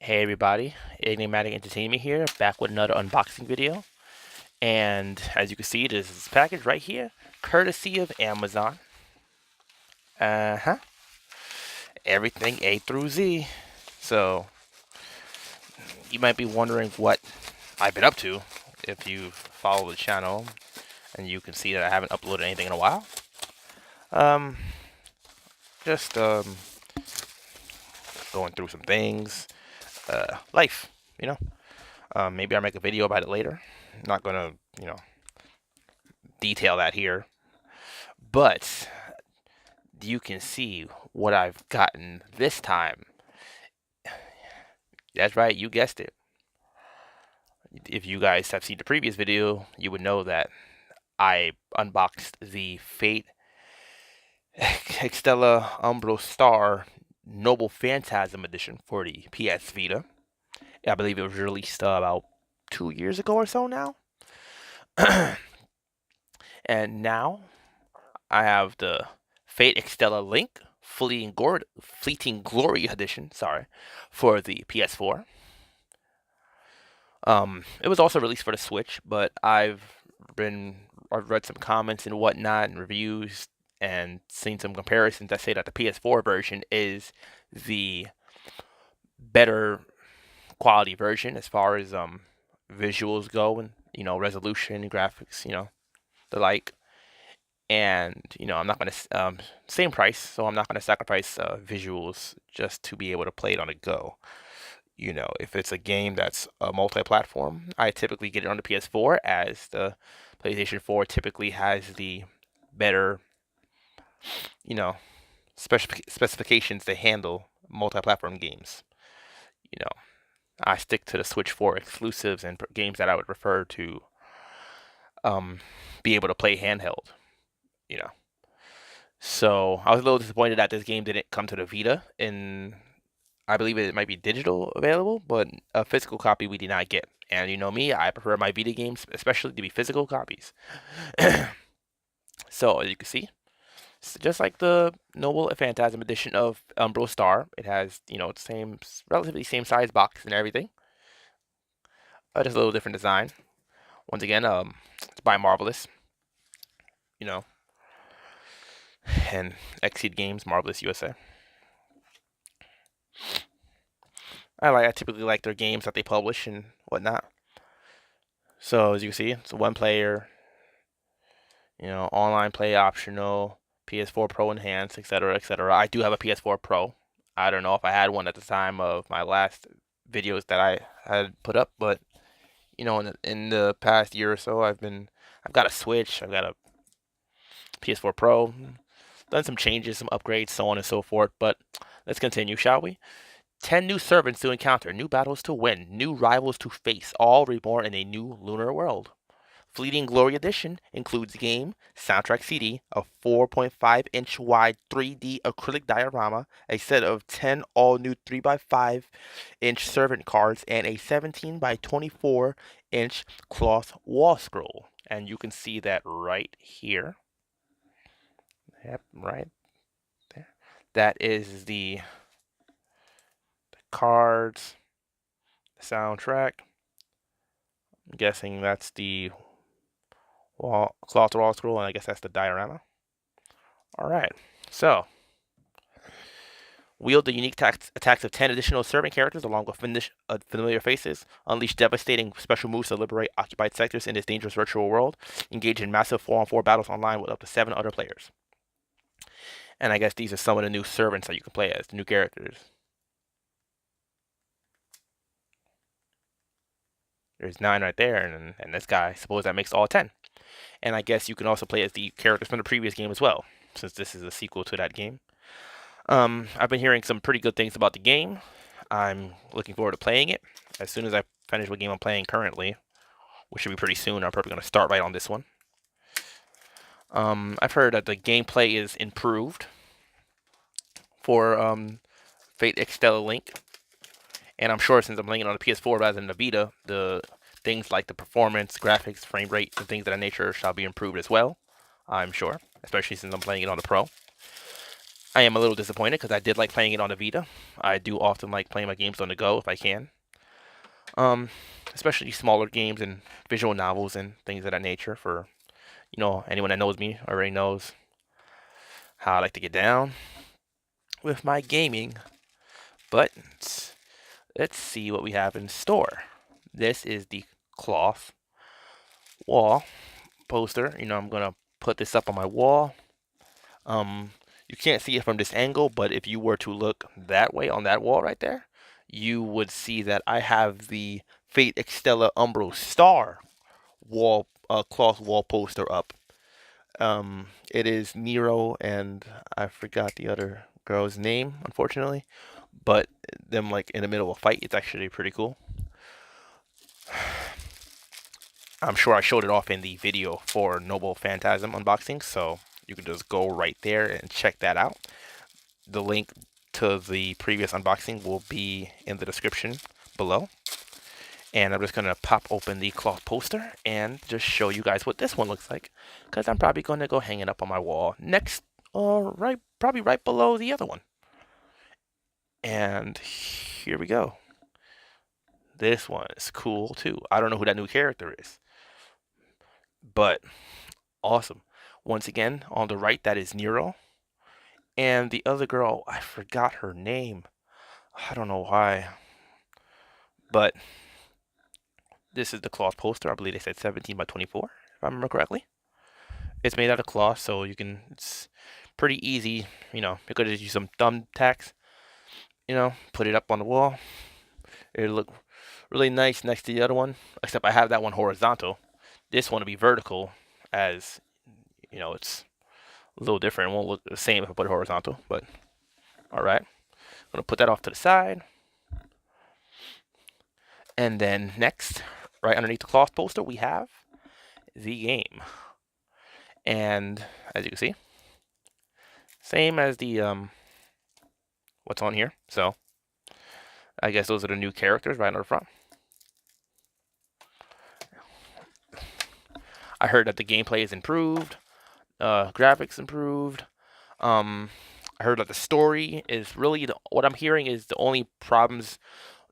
Hey everybody, Enigmatic Entertainment here, back with another unboxing video. And as you can see, this is this package right here, courtesy of Amazon. Uh-huh. Everything A through Z. So, you might be wondering what I've been up to if you follow the channel, and you can see that I haven't uploaded anything in a while. Um, just going through some things. Life, you know. Maybe I'll make a video about it later. I'm not gonna, detail that here. But you can see what I've gotten this time. That's right, you guessed it. If you guys have seen the previous video, you would know that I unboxed the Fate Extella Umbro Star Noble Phantasm Edition for the PS Vita. I believe it was released about 2 years ago or so now. And now I have the Fate Extella Link Fleeting Glory Edition, for the PS4. It was also released for the Switch, but I've read some comments and whatnot and reviews and seen some comparisons that say that the PS4 version is the better quality version as far as visuals go and resolution, graphics, the like. And I'm not gonna same price, so I'm not gonna sacrifice visuals just to be able to play it on the go. If it's a game that's a multi-platform, I typically get it on the PS4, as the PlayStation 4 typically has the better, you know, specifications to handle multi-platform games. You know, I stick to the Switch 4 exclusives and games that I would prefer to be able to play handheld. You know, so I was a little disappointed that this game didn't come to the Vita, and I believe it might be digital available, but a physical copy we did not get. And you know me, I prefer my Vita games, especially to be physical copies. So as you can see, it's just like the Noble Phantasm edition of Umbro Star, it has relatively same size box and everything. Just a little different design. Once again, it's by Marvelous, you know, and Exceed Games, Marvelous USA. I typically like their games that they publish and whatnot. So as you can see, it's one player, online play optional, PS4 Pro enhanced, etc., etc. I do have a PS4 Pro. I don't know if I had one at the time of my last videos that I had put up, but in the past year or so, I've got a Switch, I've got a PS4 Pro, done some changes, some upgrades, so on and so forth. But let's continue, shall we? 10 new servants to encounter, new battles to win, new rivals to face, all reborn in a new lunar world. Fleeting Glory Edition includes game, soundtrack CD, a 4.5-inch wide 3D acrylic diorama, a set of 10 all-new 3x5-inch servant cards, and a 17 by 24-inch cloth wall scroll. And you can see that right here. Yep, right there. That is the cards, the soundtrack. I'm guessing that's the cloth wall scroll, and I guess that's the diorama. Alright, so wield the unique attacks of 10 additional servant characters along with familiar faces. Unleash devastating special moves to liberate occupied sectors in this dangerous virtual world. Engage in massive 4-on-4 battles online with up to 7 other players. And I guess these are some of the new servants that you can play as, the new characters. There's 9 right there, and this guy, I suppose that makes all 10. And I guess you can also play as the characters from the previous game as well, since this is a sequel to that game. I've been hearing some pretty good things about the game. I'm looking forward to playing it. As soon as I finish what game I'm playing currently, which should be pretty soon, I'm probably going to start right on this one. I've heard that the gameplay is improved for Fate Extella Link. And I'm sure since I'm playing it on the PS4 rather than the Vita, the things like the performance, graphics, frame rate, and things of that nature shall be improved as well. I'm sure, especially since I'm playing it on the Pro. I am a little disappointed because I did like playing it on the Vita. I do often like playing my games on the go if I can. Um, Especially smaller games and visual novels and things of that nature. For anyone that knows me already knows how I like to get down with my gaming. But let's see what we have in store. This is the cloth wall poster. I'm gonna put this up on my wall. Um, you can't see it from this angle, but if you were to look that way on that wall right there, you would see that I have the Fate Extella Umbro Star wall cloth wall poster up. It is Nero and I forgot the other girl's name, unfortunately, but them like in the middle of a fight. It's actually pretty cool. I'm sure I showed it off in the video for Noble Phantasm unboxing, so you can just go right there and check that out. The link to the previous unboxing will be in the description below. And I'm just going to pop open the cloth poster and just show you guys what this one looks like. Because I'm probably going to go hang it up on my wall next, probably right below the other one. And here we go. This one is cool too. I don't know who that new character is, but awesome. Once again, on the right, that is Nero. And the other girl, I forgot her name. I don't know why. But this is the cloth poster. I believe they said 17 by 24, if I remember correctly. It's made out of cloth, so it's pretty easy. You could just use some thumbtacks, put it up on the wall. It'll look really nice next to the other one, except I have that one horizontal. This one will be vertical, as, it's a little different. It won't look the same if I put it horizontal, but alright. I'm going to put that off to the side. And then next, right underneath the cloth poster, we have the game. And as you can see, same as the what's on here. So I guess those are the new characters right on the front. I heard that the gameplay is improved, graphics improved. I heard that the story is really what I'm hearing is the only problems,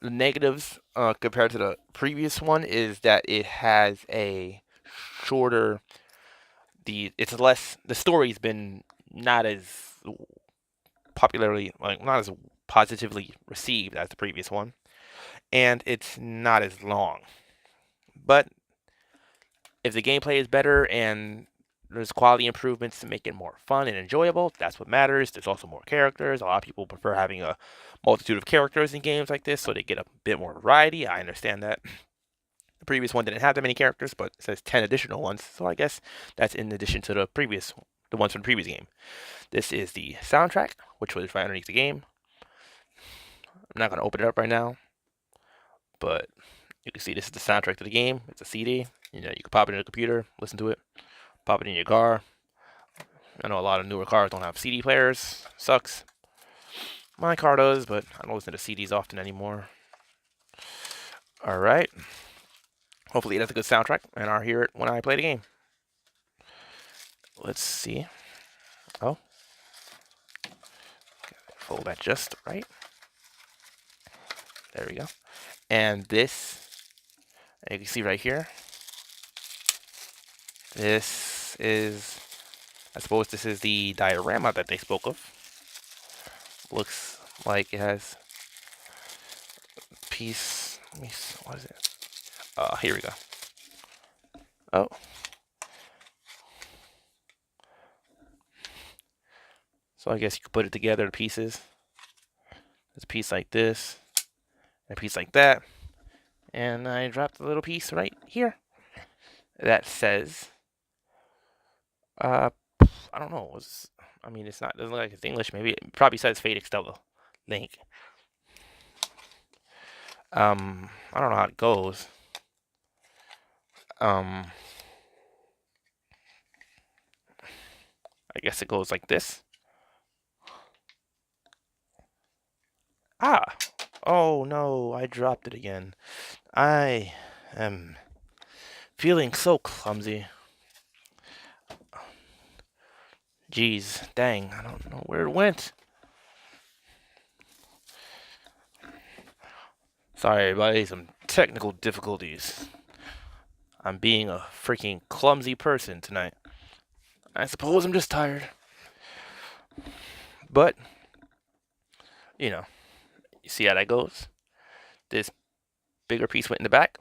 the negatives compared to the previous one is that it has a shorter. It's less. The story's been not as not as positively received as the previous one, and it's not as long. But if the gameplay is better and there's quality improvements to make it more fun and enjoyable, that's what matters. There's also more characters. A lot of people prefer having a multitude of characters in games like this so they get a bit more variety. I understand that. The previous one didn't have that many characters, but it says 10 additional ones, so I guess that's in addition to the ones from the previous game. This is the soundtrack, which was right underneath the game. I'm not going to open it up right now, but you can see this is the soundtrack to the game. It's a CD. You can pop it in a computer, listen to it, pop it in your car. I know a lot of newer cars don't have CD players. Sucks. My car does, but I don't listen to CDs often anymore. Alright. Hopefully it has a good soundtrack, and I'll hear it when I play the game. Let's see. Oh. Fold that just right. There we go. And this, you can see right here, this is, I suppose this is the diorama that they spoke of. Looks like it has a piece, what is it? Here we go. Oh. So I guess you could put it together in pieces. There's a piece like this, and a piece like that. And I dropped a little piece right here that says, I don't know. It's not, doesn't look like it's English. Maybe it probably says Fate Extella link. I don't know how it goes. I guess it goes like this. Ah! Oh no, I dropped it again. I am feeling so clumsy. Jeez, dang, I don't know where it went. Sorry, everybody, some technical difficulties. I'm being a freaking clumsy person tonight. I suppose I'm just tired. But, you know, you see how that goes? This bigger piece went in the back,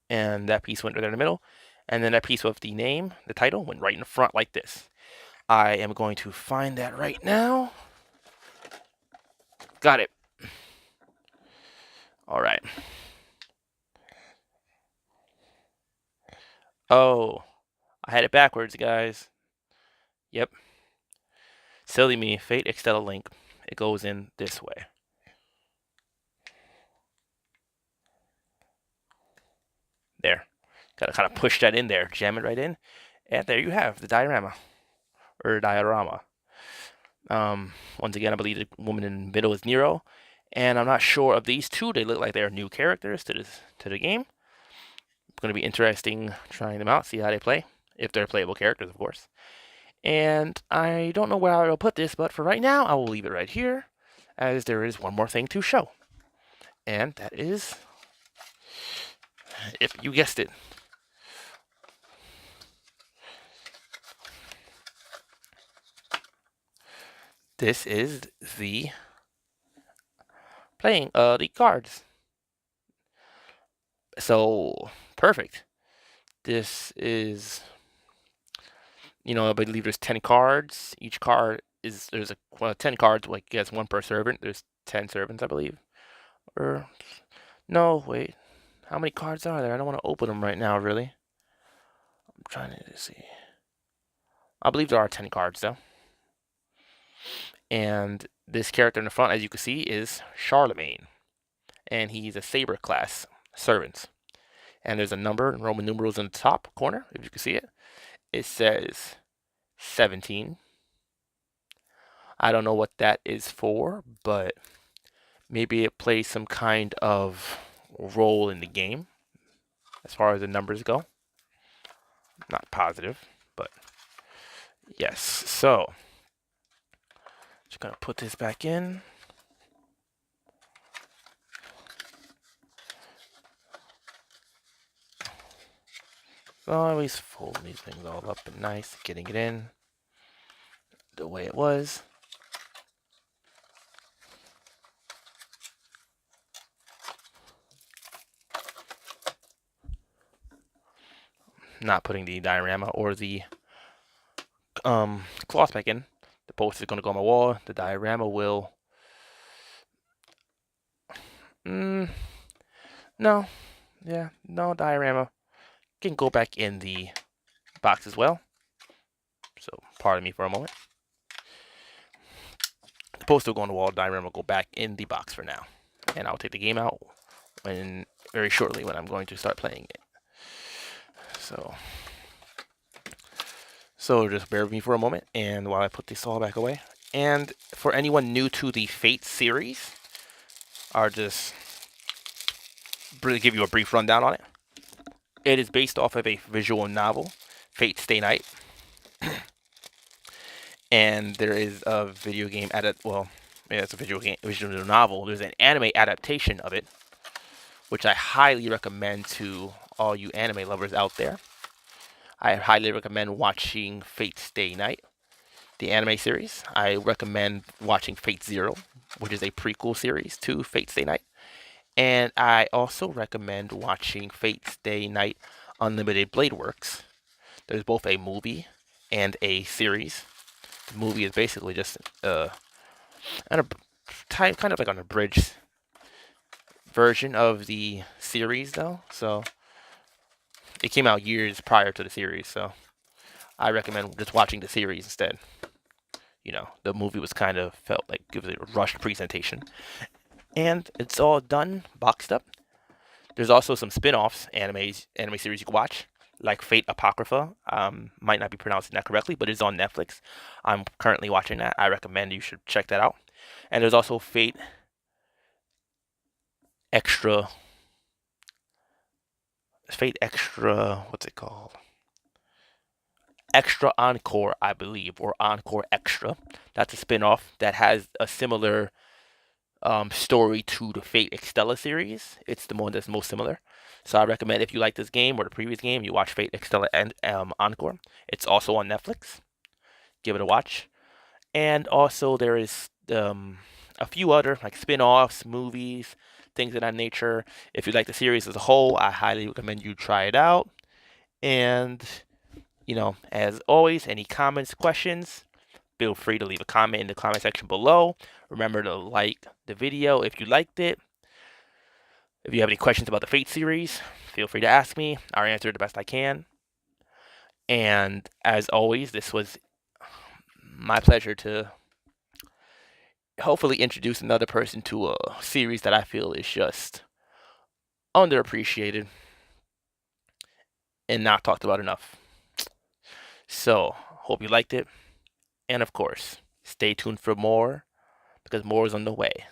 and that piece went right in the middle, and then that piece with the name, the title, went right in the front like this. I am going to find that right now. Got it. All right. Oh, I had it backwards, guys. Yep. Silly me. Fate Extella link. It goes in this way. There. Gotta kind of push that in there. Jam it right in. And there you have the diorama. Or diorama. Once again, I believe the woman in the middle is Nero. And I'm not sure of these two. They look like they're new characters to the game. It's going to be interesting trying them out, see how they play. If they're playable characters, of course. And I don't know where I'll put this, but for right now, I will leave it right here, as there is one more thing to show. And that is, if you guessed it, this is the playing the cards. So perfect. This is, I believe there's 10 cards. Each card is there's 10 cards. Like I guess one per servant. There's 10 servants, I believe. Or no, wait. How many cards are there? I don't want to open them right now, really. I'm trying to see. I believe there are 10 cards though. And this character in the front, as you can see, is Charlemagne. And he's a saber class servant. And there's a number in Roman numerals in the top corner, if you can see it. It says 17. I don't know what that is for, but maybe it plays some kind of role in the game as far as the numbers go. Not positive, but yes. So, just gonna put this back in. So I always fold these things all up and nice, getting it in the way it was. Not putting the diorama or the cloth back in. The poster is going to go on my wall. The diorama will... no. Yeah, no diorama. Can go back in the box as well. So, pardon me for a moment. The poster will go on the wall. Diorama will go back in the box for now. And I'll take the game out very shortly when I'm going to start playing it. So just bear with me for a moment, and while I put this all back away. And for anyone new to the Fate series, I'll just really give you a brief rundown on it. It is based off of a visual novel, Fate Stay Night. And there is a video game it's a visual novel. There's an anime adaptation of it, which I highly recommend to all you anime lovers out there. I highly recommend watching Fate Stay Night, the anime series. I recommend watching Fate Zero, which is a prequel series to Fate Stay Night. And I also recommend watching Fate Stay Night Unlimited Blade Works. There's both a movie and a series. The movie is basically just kind of like an abridged version of the series, though. So it came out years prior to the series, so I recommend just watching the series instead. The movie was kind of felt like it was a rushed presentation. And it's all done, boxed up. There's also some spin-offs, anime series you can watch, like Fate Apocrypha. Might not be pronouncing that correctly, but it's on Netflix. I'm currently watching that. I recommend you should check that out. And there's also Fate Extra. What's it called? Extra Encore, I believe, or Encore Extra. That's a spin-off that has a similar story to the Fate Extella series. It's the one that's most similar. So I recommend if you like this game or the previous game, you watch Fate Extella and Encore. It's also on Netflix. Give it a watch. And also there is a few other like spin-offs, movies, things of that nature. If you like the series as a whole, I highly recommend you try it out. And as always, any comments, questions, feel free to leave a comment in the comment section below. Remember to like the video if you liked it. If you have any questions about the Fate series, feel free to ask me. I'll answer the best I can. And as always, this was my pleasure to hopefully introduce another person to a series that I feel is just underappreciated and not talked about enough. So, hope you liked it. And of course, stay tuned for more because more is on the way.